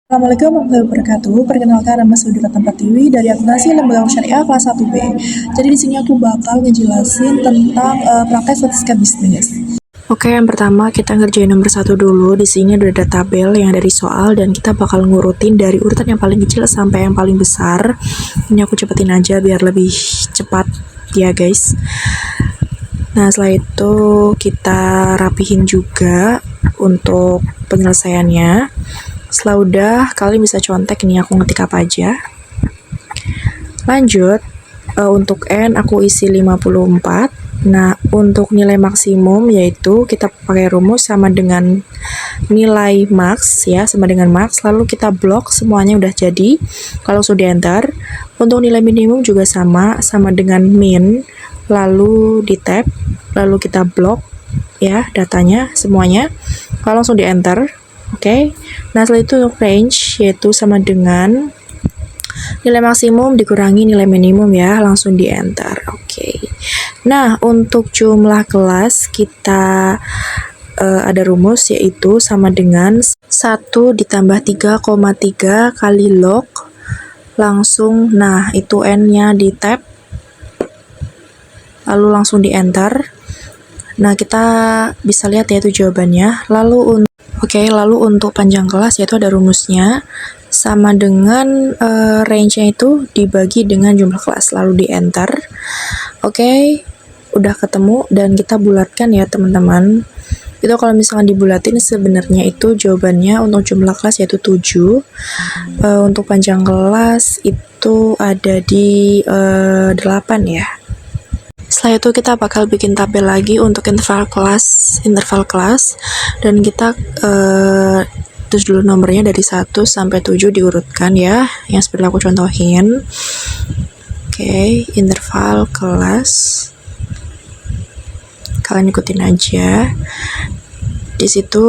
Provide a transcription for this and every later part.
Assalamualaikum warahmatullahi wabarakatuh. Perkenalkan nama saya Dura Pratiwi dari Akuntansi Lembaga Syariah kelas 1B. Jadi di sini aku bakal ngejelasin tentang praktek statistika bisnis. Oke, yang pertama kita ngerjain nomor 1 dulu. Di sini udah ada tabel yang dari soal dan kita bakal ngurutin dari urutan yang paling kecil sampai yang paling besar. Ini aku cepetin aja biar lebih cepat ya guys. Nah, setelah itu kita rapihin juga untuk penyelesaiannya. Setelah udah, kalian bisa contek nih aku ngetik apa aja. Lanjut, untuk N aku isi 54. Nah, untuk nilai maksimum yaitu kita pakai rumus sama dengan nilai max ya, sama dengan max. Lalu kita blok semuanya udah jadi. Kalau sudah enter, untuk nilai minimum juga sama dengan min. Lalu di tab, lalu kita blok ya datanya semuanya. Kalau langsung di enter. Oke. Nah, setelah itu untuk range yaitu sama dengan nilai maksimum dikurangi nilai minimum ya, langsung di enter. Oke. Nah, untuk jumlah kelas kita ada rumus yaitu sama dengan 1 ditambah 3,3 kali log langsung, nah itu n-nya di tab lalu langsung di enter. Nah, kita bisa lihat ya itu jawabannya. Lalu untuk panjang kelas yaitu ada rumusnya sama dengan range-nya itu dibagi dengan jumlah kelas lalu di enter. Oke, udah ketemu dan kita bulatkan ya teman-teman. Itu kalau misalkan dibulatin sebenarnya itu jawabannya untuk jumlah kelas yaitu 7. Untuk panjang kelas itu ada di 8 ya. Setelah itu kita bakal bikin tabel lagi untuk interval kelas dan kita terus dulu nomornya dari 1 sampai 7 diurutkan ya, yang seperti aku contohin. Oke, interval kelas kalian ikutin aja. Di situ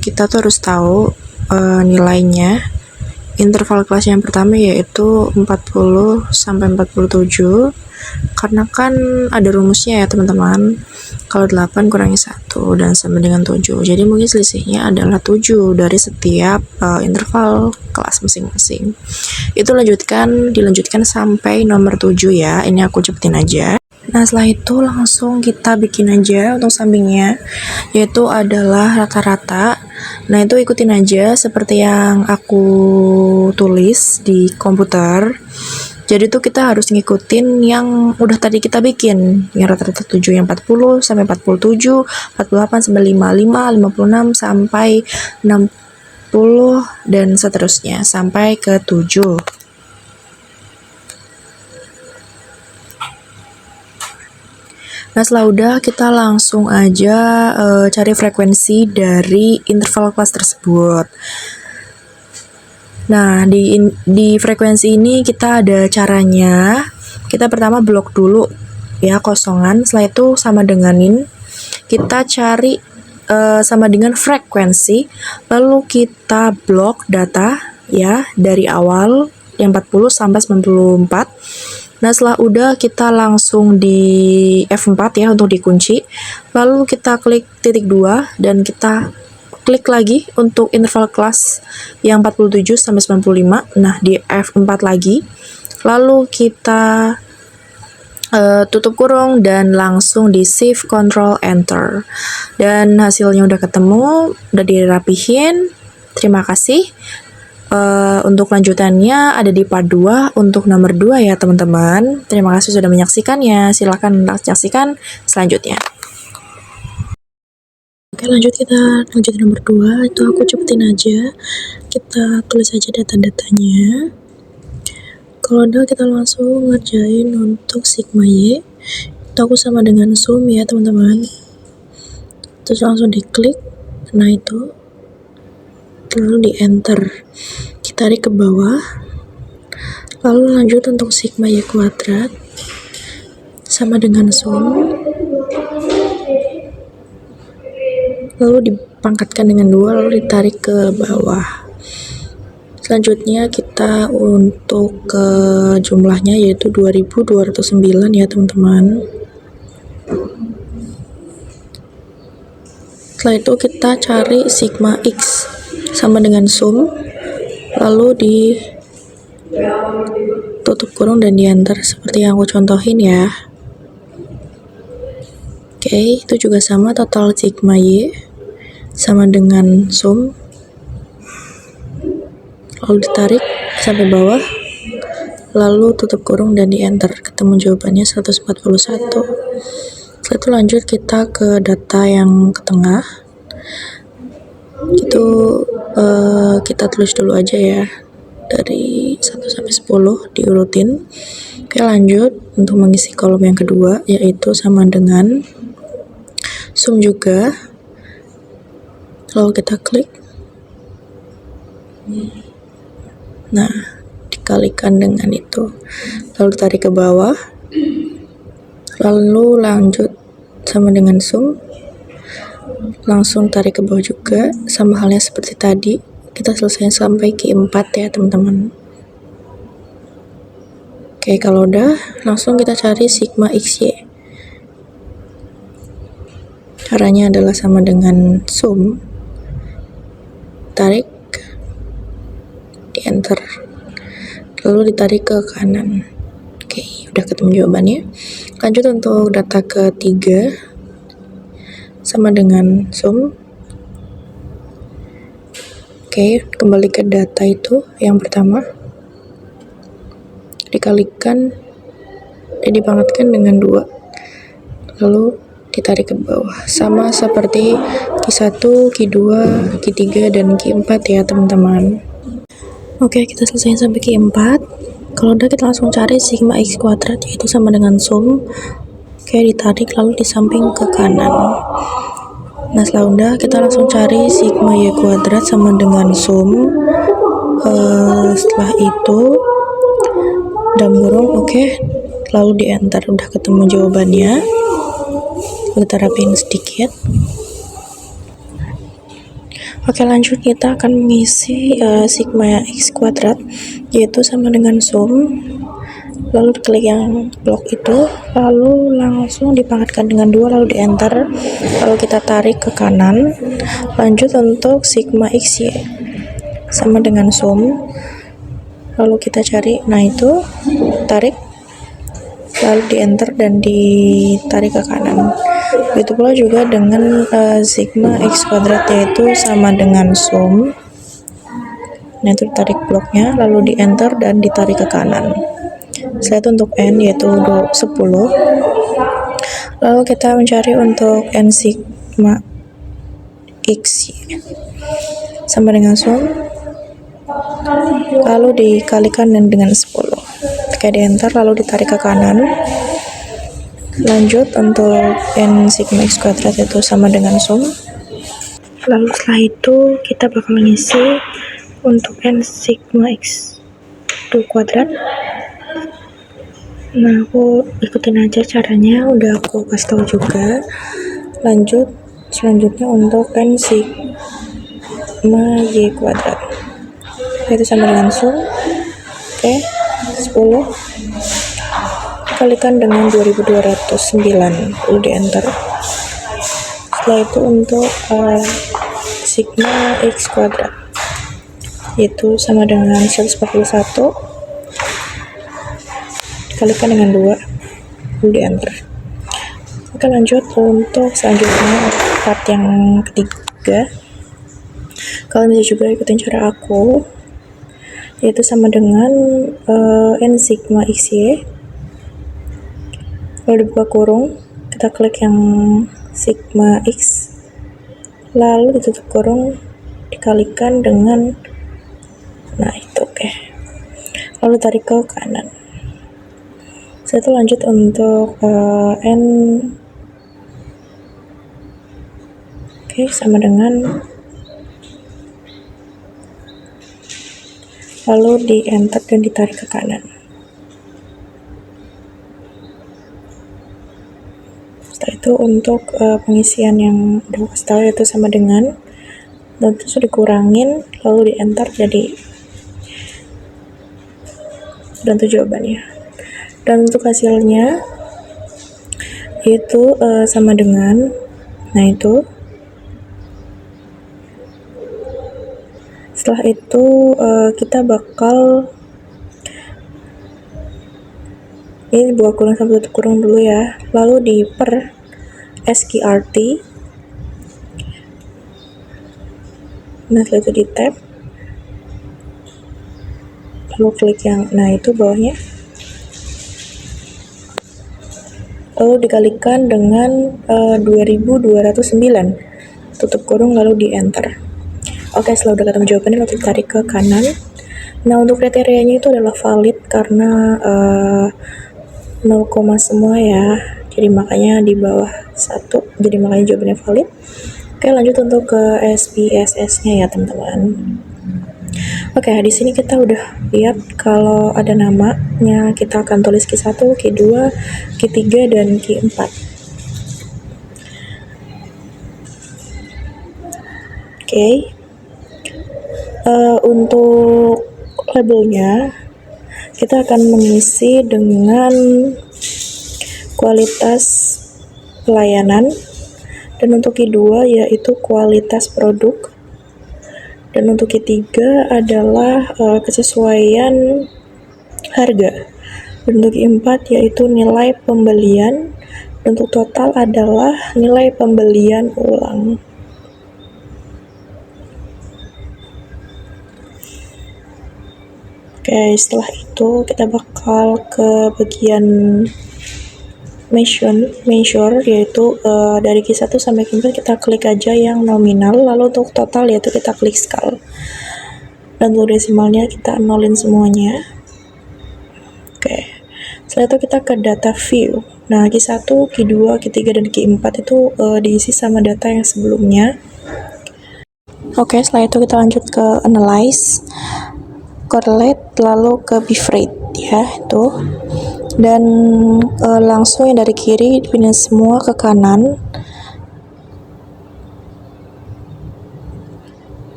kita tuh harus tahu nilainya. Interval kelas yang pertama yaitu 40 sampai 47. Karena kan ada rumusnya ya teman-teman, kalau 8 kurangi 1 dan sama dengan 7, jadi mungkin selisihnya adalah 7 dari setiap interval kelas masing-masing. Itu dilanjutkan sampai nomor 7 ya, ini aku cepetin aja. Nah, setelah itu langsung kita bikin aja untuk sampingnya, yaitu adalah rata-rata. Nah, itu ikutin aja seperti yang aku tulis di komputer. Jadi tuh kita harus ngikutin yang udah tadi kita bikin, yang rata-rata 7 yang 40 sampai 47, 48 sampai 55, 56 sampai 60 dan seterusnya sampai ke 7. Nah, setelah udah kita langsung aja cari frekuensi dari interval kelas tersebut. Nah, di frekuensi ini kita ada caranya. Kita pertama blok dulu ya kosongan, setelah itu sama denganin. Kita cari sama dengan frekuensi, lalu kita blok data ya dari awal yang 40 sampai 94. Nah, setelah udah kita langsung di F4 ya untuk dikunci. Lalu kita klik titik 2 dan kita klik lagi untuk interval kelas yang 47 sampai 95. Nah, di F4 lagi. Lalu kita tutup kurung dan langsung di shift control enter. Dan hasilnya udah ketemu, udah dirapihin. Terima kasih. Untuk lanjutannya ada di part 2 untuk nomor 2 ya teman-teman. Terima kasih sudah menyaksikannya. Silakan saksikan selanjutnya. Oke, lanjut nomor 2. Itu aku cepetin aja. Kita tulis aja data-datanya. Kalau udah kita langsung ngerjain untuk sigma Y. Itu aku sama dengan sum ya teman-teman. Terus langsung diklik. Nah, itu lalu di enter. Kita tarik ke bawah. Lalu lanjut untuk sigma Y kuadrat sama dengan sum. Lalu dipangkatkan dengan 2, lalu ditarik ke bawah. Selanjutnya kita untuk ke jumlahnya yaitu 2209 ya teman-teman. Setelah itu kita cari sigma X sama dengan sum. lalu ditutup kurung dan di enter seperti yang aku contohin ya. Oke, itu juga sama, total sigma Y sama dengan sum, lalu ditarik sampai bawah, lalu tutup kurung dan di enter, ketemu jawabannya 141. Setelah itu lanjut kita ke data yang ke tengah. Itu kita tulis dulu aja ya, dari 1 sampai 10 diurutin. Oke, lanjut untuk mengisi kolom yang kedua, yaitu sama dengan sum juga, lalu kita klik, nah dikalikan dengan itu, lalu tarik ke bawah, lalu lanjut sama dengan sum, langsung tarik ke bawah juga, sama halnya seperti tadi, kita selesai sampai Q4 ya teman-teman. Oke, kalau udah, langsung kita cari sigma XY. Caranya adalah sama dengan sum, tarik, di enter, lalu ditarik ke kanan. Oke, udah ketemu jawabannya. Lanjut untuk data ketiga, sama dengan sum. Oke, kembali ke data itu yang pertama, dikalikan dan dipangkatkan dengan 2, lalu ditarik ke bawah, sama seperti Q1, Q2, Q3, dan Q4 ya teman-teman. Oke, kita selesai sampai Q4. Kalau udah, kita langsung cari sigma X kuadrat, yaitu sama dengan sum. Oke, ditarik lalu di samping ke kanan. Nah, setelah udah, kita langsung cari sigma Y kuadrat sama dengan sum. Setelah itu dalam kurung, oke, lalu di enter, udah ketemu jawabannya. Kita rapin sedikit. Oke, lanjut kita akan mengisi sigma X kuadrat, yaitu sama dengan sum, lalu klik yang blok itu, lalu langsung dipangkatkan dengan 2, lalu di enter, lalu kita tarik ke kanan. Lanjut untuk sigma XY sama dengan sum, lalu kita cari, nah itu tarik, lalu di enter dan ditarik ke kanan. Begitu pula juga dengan sigma X kuadrat, yaitu sama dengan sum. Nah, itu tarik bloknya, lalu di enter dan ditarik ke kanan. Setelah itu untuk N, yaitu 10. Lalu kita mencari untuk N sigma X sama dengan sum, lalu dikalikan dengan 10. Oke, di enter, lalu ditarik ke kanan. Lanjut untuk N sigma X kuadrat, itu sama dengan sum. Lalu setelah itu kita bakal mengisi untuk N sigma X kuadrat. Nah, aku ikutin aja caranya, udah aku kasih tahu juga. Lanjut selanjutnya untuk N sigma Y kuadrat, itu sama dengan sum. Oke, 10 kalikan dengan 2209, lalu di enter. Setelah itu untuk sigma X kuadrat, itu sama dengan 141, dikalikan dengan 2, lalu di enter. Oke, lanjut untuk selanjutnya part yang ketiga. Kalian bisa juga ikutin cara aku, yaitu sama dengan N sigma XY, lalu dibuka kurung, kita klik yang sigma X, lalu ditutup kurung, dikalikan dengan, nah itu, oke, lalu tarik ke kanan. Setelah itu lanjut untuk N, oke, sama dengan, lalu di enter dan ditarik ke kanan. Setelah itu untuk pengisian yang udah kasih tahu, yaitu sama dengan, dan terus dikurangin, lalu di enter, jadi dan itu jawabannya. Dan untuk hasilnya itu sama dengan, nah itu Setelah itu kita bakal ini buka kurung sampai tutup kurung dulu ya, lalu di per sqrt. Nah setelah itu di tab, lalu klik yang itu bawahnya, lalu dikalikan dengan 2209, tutup kurung lalu di enter. Oke, setelah udah ketemu jawabannya lalu kita tarik ke kanan. Nah untuk kriterianya itu adalah valid karena 0, semua ya, jadi makanya di bawah 1, jadi makanya jawabannya valid. Oke, lanjut untuk ke SPSS nya ya teman-teman. Oke, di sini kita udah lihat kalau ada namanya, kita akan tulis Q1, Q2, Q3, dan Q4. Oke. Untuk labelnya, kita akan mengisi dengan kualitas pelayanan, dan untuk Q2 yaitu kualitas produk, dan untuk Q3 adalah kesesuaian harga, dan untuk Q4 yaitu nilai pembelian, dan untuk total adalah nilai pembelian ulang. Oke, setelah itu kita bakal ke bagian measure, yaitu dari Q1 sampai Q4 kita klik aja yang nominal, lalu untuk total yaitu kita klik skal, dan untuk desimalnya kita nolin semuanya. Oke, setelah itu kita ke data view. Nah Q1, Q2, Q3, dan Q4 itu diisi sama data yang sebelumnya. Oke, setelah itu kita lanjut ke analyze, correlate, lalu ke beef rate ya itu, dan langsung yang dari kiri pindah semua ke kanan.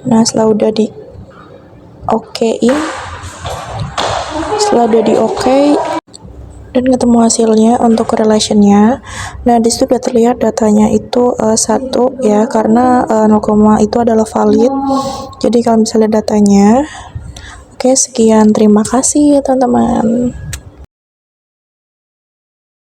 Nah setelah udah di okein, setelah udah di oke dan ketemu hasilnya untuk correlationnya, nah disitu udah terlihat datanya itu 1 ya, karena 0, itu adalah valid. Jadi kalau misalnya datanya. Oke, sekian, terima kasih ya teman-teman.